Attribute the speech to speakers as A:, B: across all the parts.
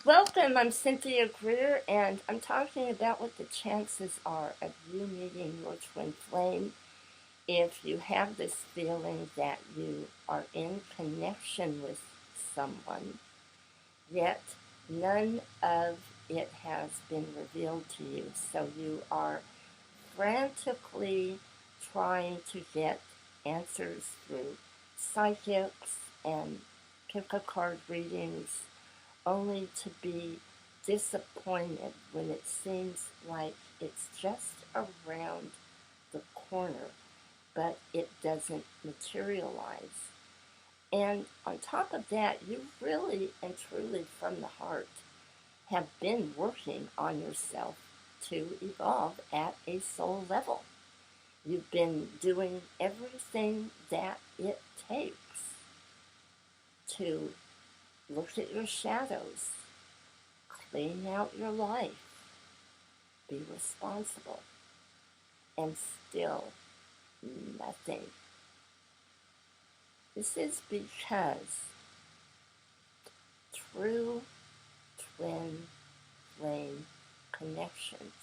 A: Welcome, I'm Cynthia Greer, and I'm talking about what the chances are of you meeting your twin flame if you have this feeling that you are in connection with someone, yet none of it has been revealed to you. So you are frantically trying to get answers through psychics and pick a card readings only to be disappointed when it seems like it's just around the corner, but it doesn't materialize. And on top of that, you really and truly from the heart have been working on yourself to evolve at a soul level. You've been doing everything that it takes to look at your shadows, clean out your life, be responsible, and still nothing. This is because true twin flame connections,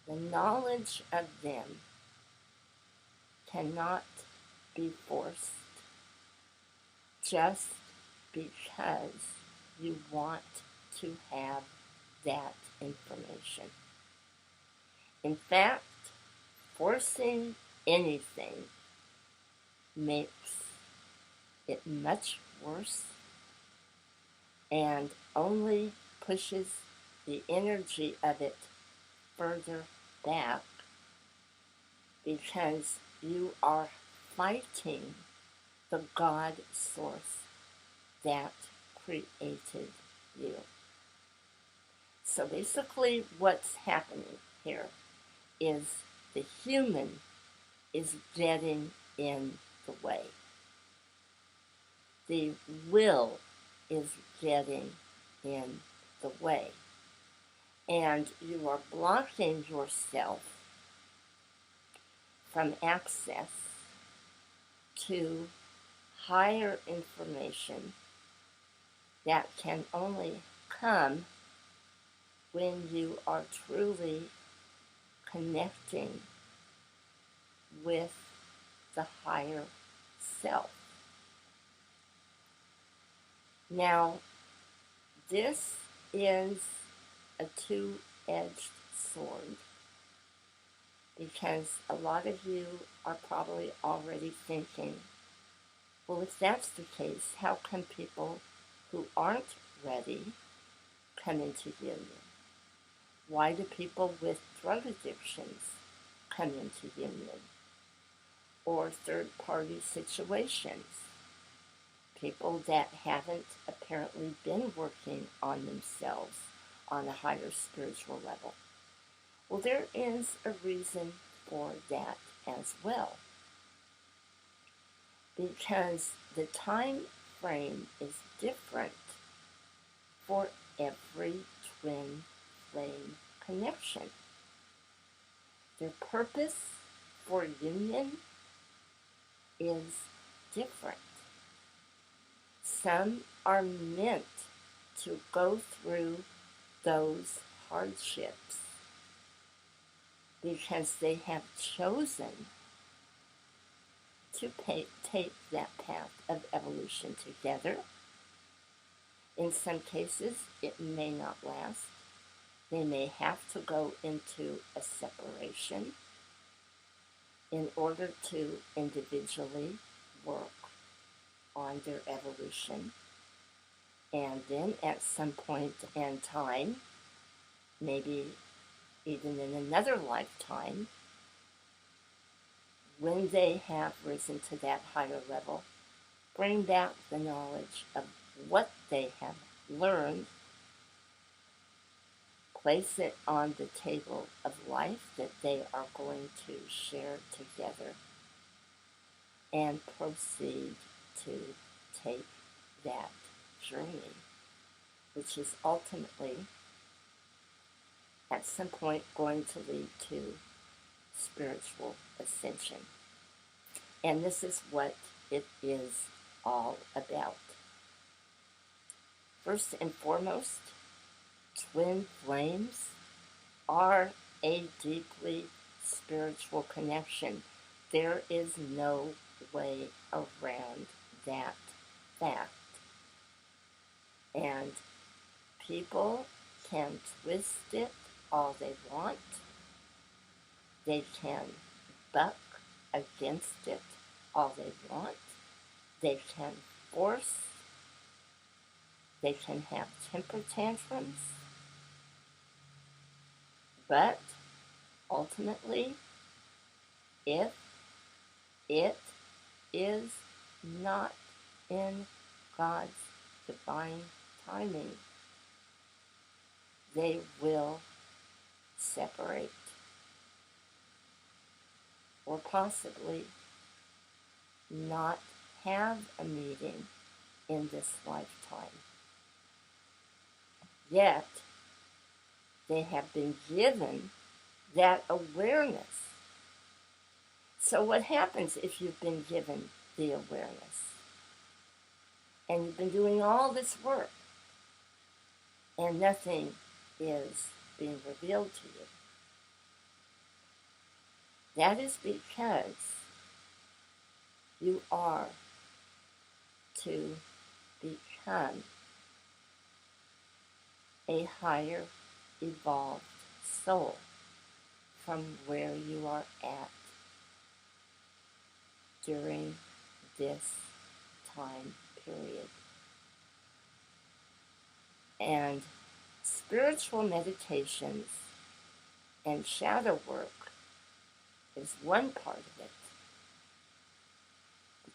A: the knowledge of them cannot be forced just because you want to have that information. In fact, forcing anything makes it much worse and only pushes the energy of it further back because you are fighting the God source that created you. So basically what's happening here is the human is getting in the way. The will is getting in the way. And you are blocking yourself from access to higher information that can only come when you are truly connecting with the higher self. Now, this is a two-edged sword because a lot of you are probably already thinking, well, if that's the case, how can people who aren't ready come into union? Why do people with drug addictions come into union? Or third-party situations? People that haven't apparently been working on themselves on a higher spiritual level. Well, there is a reason for that as well. Because the time frame is different for every twin flame connection. Their purpose for union is different. Some are meant to go through those hardships because they have chosen to take that path of evolution together. In some cases, it may not last. They may have to go into a separation in order to individually work on their evolution. And then at some point in time, maybe even in another lifetime, when they have risen to that higher level, bring back the knowledge of what they have learned, place it on the table of life that they are going to share together, and proceed to take that journey, which is ultimately at some point going to lead to spiritual ascension. And this is what it is all about. First and foremost, twin flames are a deeply spiritual connection. There is no way around that fact. And people can twist it all they want. They can buck against it all they want. They can force. They can have temper tantrums. But ultimately, if it is not in God's divine timing, they will separate, or possibly not have a meeting in this lifetime. Yet, they have been given that awareness. So what happens if you've been given the awareness and you've been doing all this work and nothing is being revealed to you? That is because you are to become a higher evolved soul from where you are at during this time period. And spiritual meditations and shadow work is one part of it.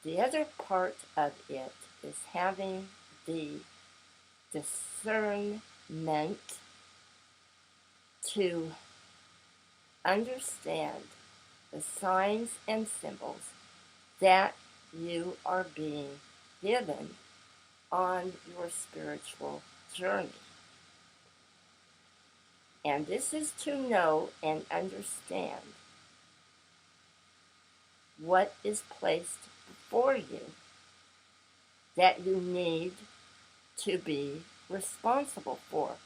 A: The other part of it is having the discernment to understand the signs and symbols that you are being given on your spiritual journey. And this is to know and understand what is placed before you that you need to be responsible for,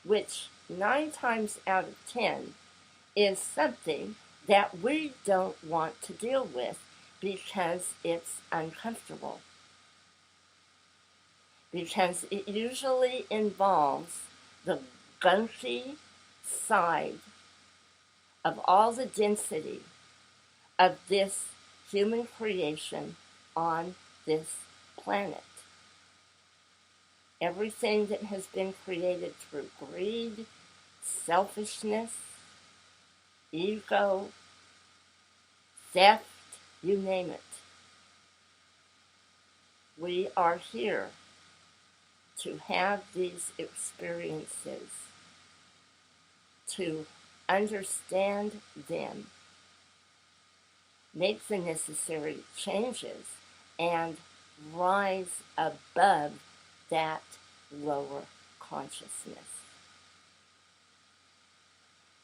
A: which 9 times out of 10 is something that we don't want to deal with because it's uncomfortable. Because it usually involves the gunky side of all the density of this human creation on this planet. Everything that has been created through greed, selfishness, ego, theft, you name it. We are here to have these experiences, to understand them, make the necessary changes, and rise above that lower consciousness.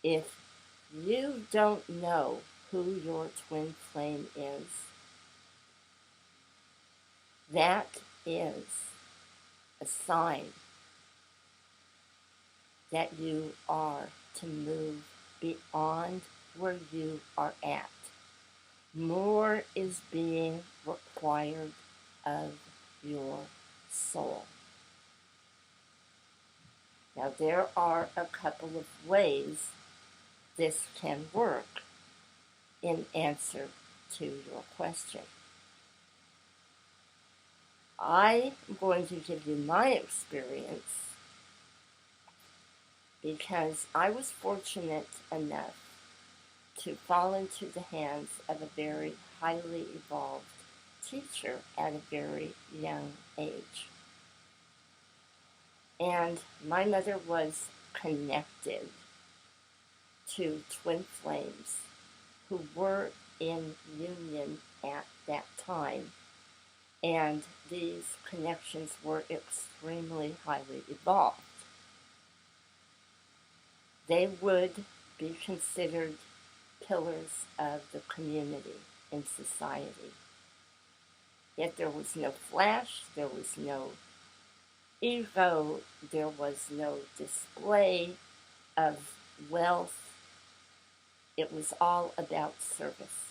A: If you don't know who your twin flame is, that is a sign that you are to move beyond where you are at. More is being required of your soul. Now, there are a couple of ways this can work in answer to your question. I am going to give you my experience because I was fortunate enough to fall into the hands of a very highly evolved teacher at a very young age. And my mother was connected to twin flames who were in union at that time. And these connections were extremely highly evolved. They would be considered pillars of the community in society. Yet there was no flash, there was no even though there was no display of wealth, it was all about service.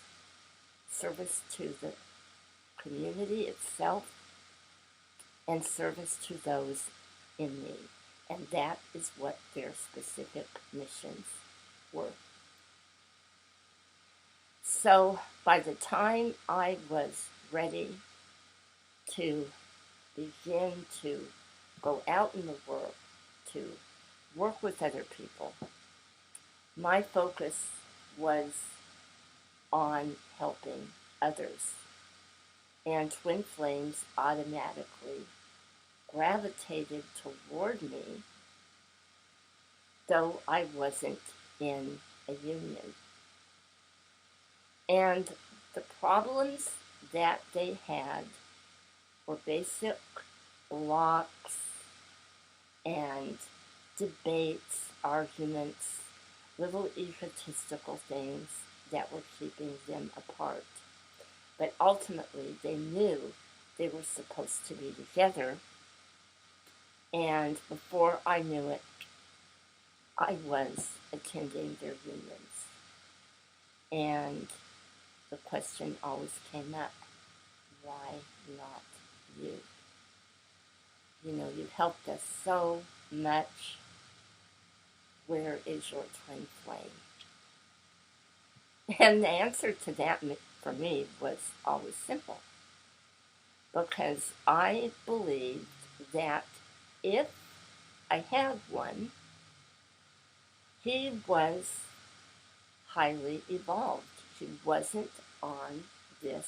A: Service to the community itself and service to those in need. And that is what their specific missions were. So by the time I was ready to begin to go out in the world to work with other people, my focus was on helping others. And Twin Flames automatically gravitated toward me, though I wasn't in a union. And the problems that they had were basic blocks and debates, arguments, little egotistical things that were keeping them apart. But ultimately, they knew they were supposed to be together. And before I knew it, I was attending their unions. And the question always came up, why not you? You know, you helped us so much. Where is your twin flame? And the answer to that for me was always simple. Because I believed that if I had one, he was highly evolved. He wasn't on this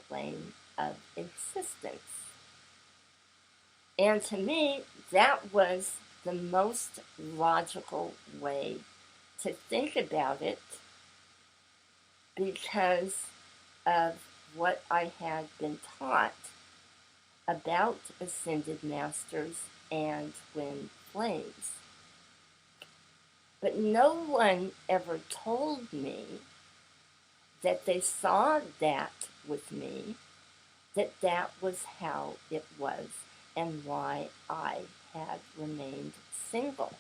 A: plane of existence. And to me, that was the most logical way to think about it because of what I had been taught about ascended masters and twin flames. But no one ever told me that they saw that with me, that that was how it was and why I had remained single.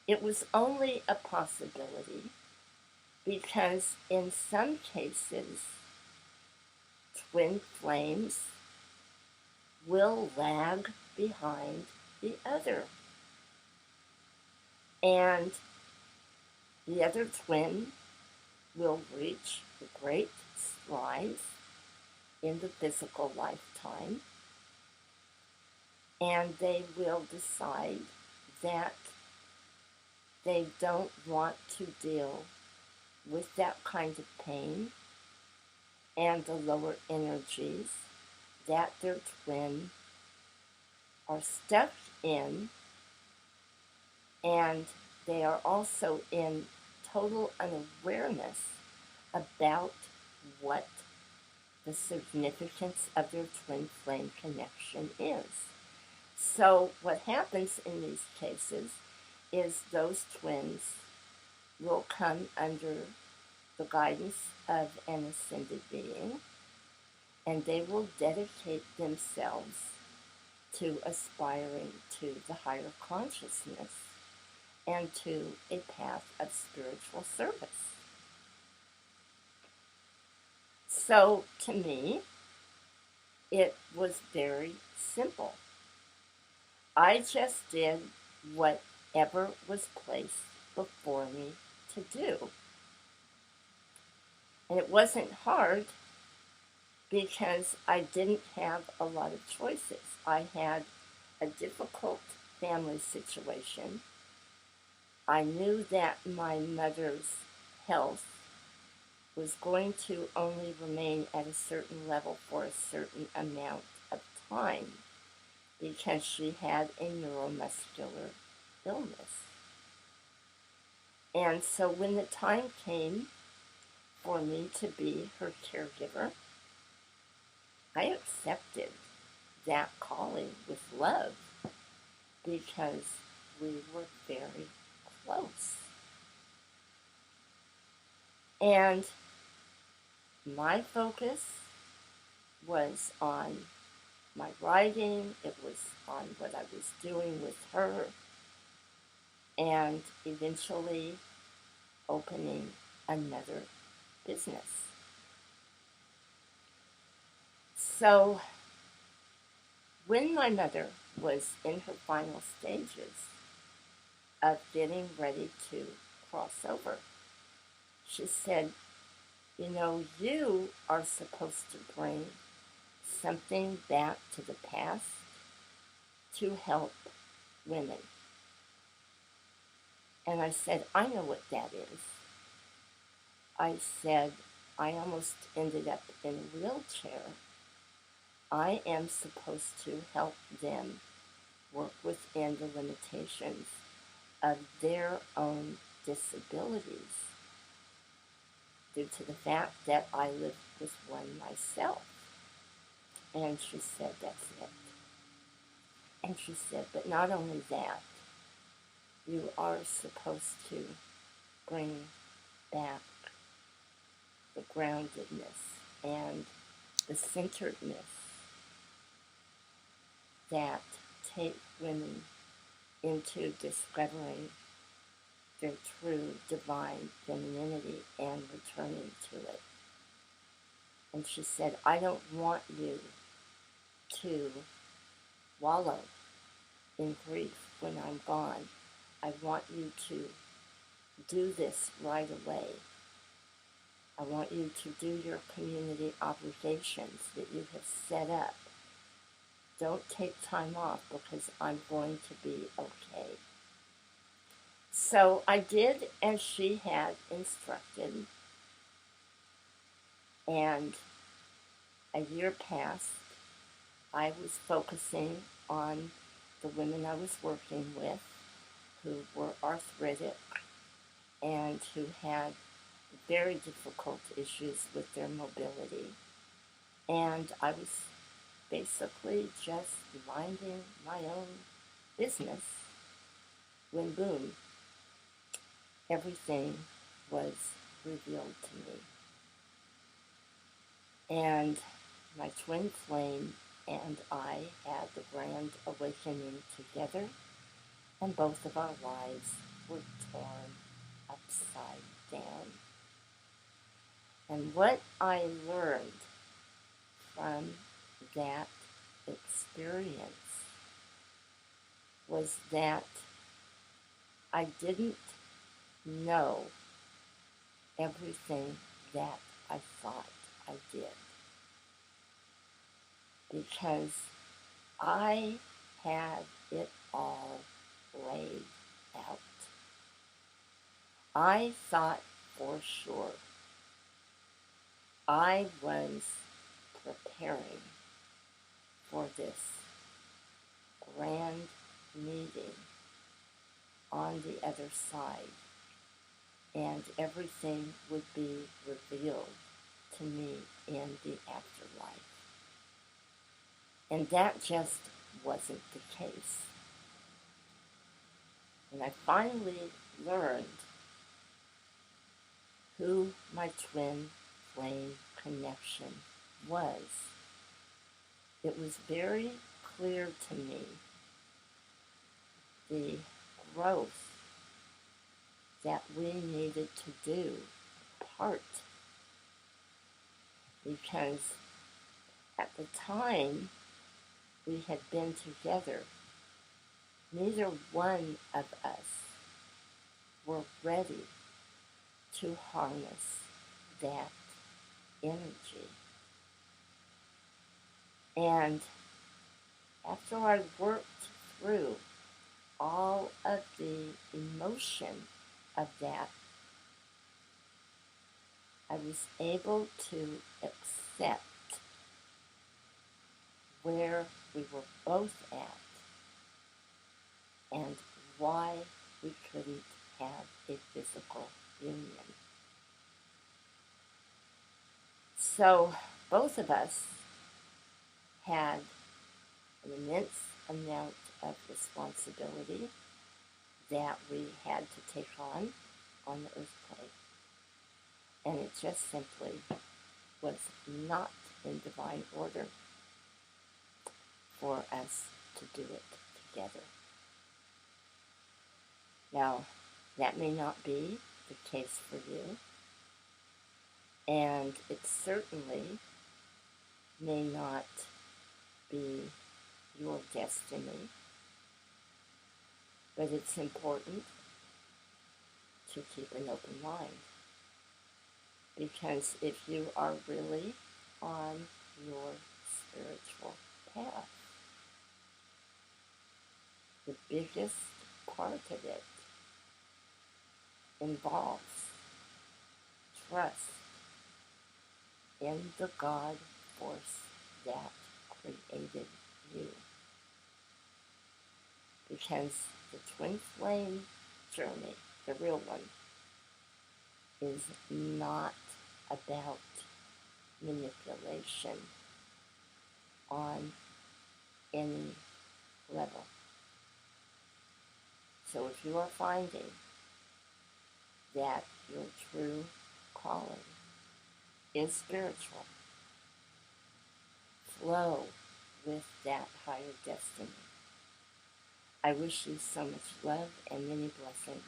A: It was only a possibility because in some cases, twin flames will lag behind the other. And the other twin will reach great strides in the physical lifetime, and they will decide that they don't want to deal with that kind of pain and the lower energies that their twin are stuck in, and they are also in total unawareness about what the significance of their twin flame connection is. So what happens in these cases is those twins will come under the guidance of an ascended being, and they will dedicate themselves to aspiring to the higher consciousness and to a path of spiritual service. So to me, it was very simple. I just did whatever was placed before me to do. And it wasn't hard because I didn't have a lot of choices. I had a difficult family situation. I knew that my mother's health was going to only remain at a certain level for a certain amount of time because she had a neuromuscular illness. And so when the time came for me to be her caregiver, I accepted that calling with love because we were very close. And my focus was on my writing, it was on what I was doing with her, and eventually opening another business. So when my mother was in her final stages of getting ready to cross over, she said, you know, you are supposed to bring something back to the past to help women. And I said, I know what that is. I said, I almost ended up in a wheelchair. I am supposed to help them work within the limitations of their own disabilities due to the fact that I live with one myself. And she said, that's it. And she said, but not only that, you are supposed to bring back the groundedness and the centeredness that take women into discovering their true divine femininity and returning to it. And she said, I don't want you to wallow in grief when I'm gone. I want you to do this right away. I want you to do your community obligations that you have set up. Don't take time off because I'm going to be okay. So I did as she had instructed, and a year passed. I was focusing on the women I was working with who were arthritic and who had very difficult issues with their mobility. And I was basically just minding my own business when, boom, everything was revealed to me. And my twin flame and I had the grand awakening together, and both of our lives were torn upside down. And what I learned from that experience was that I didn't know everything that I thought I did, because I had it all laid out. I thought for sure I was preparing for this grand meeting on the other side, and everything would be revealed to me in the afterlife. And that just wasn't the case. And I finally learned who my twin flame connection was. It was very clear to me the growth that we needed to do apart, because at the time we had been together, neither one of us were ready to harness that energy. And after I worked through all of the emotion of that, I was able to accept where we were both at and why we couldn't have a physical union. So both of us had an immense amount of responsibility that we had to take on the earth plane. And it just simply was not in divine order. for us to do it together. Now, that may not be the case for you, and it certainly may not be your destiny, but it's important to keep an open mind, because if you are really on your spiritual path, the biggest part of it involves trust in the God force that created you. Because the twin flame journey, the real one, is not about manipulation on any level. So if you are finding that your true calling is spiritual, flow with that higher destiny. I wish you so much love and many blessings.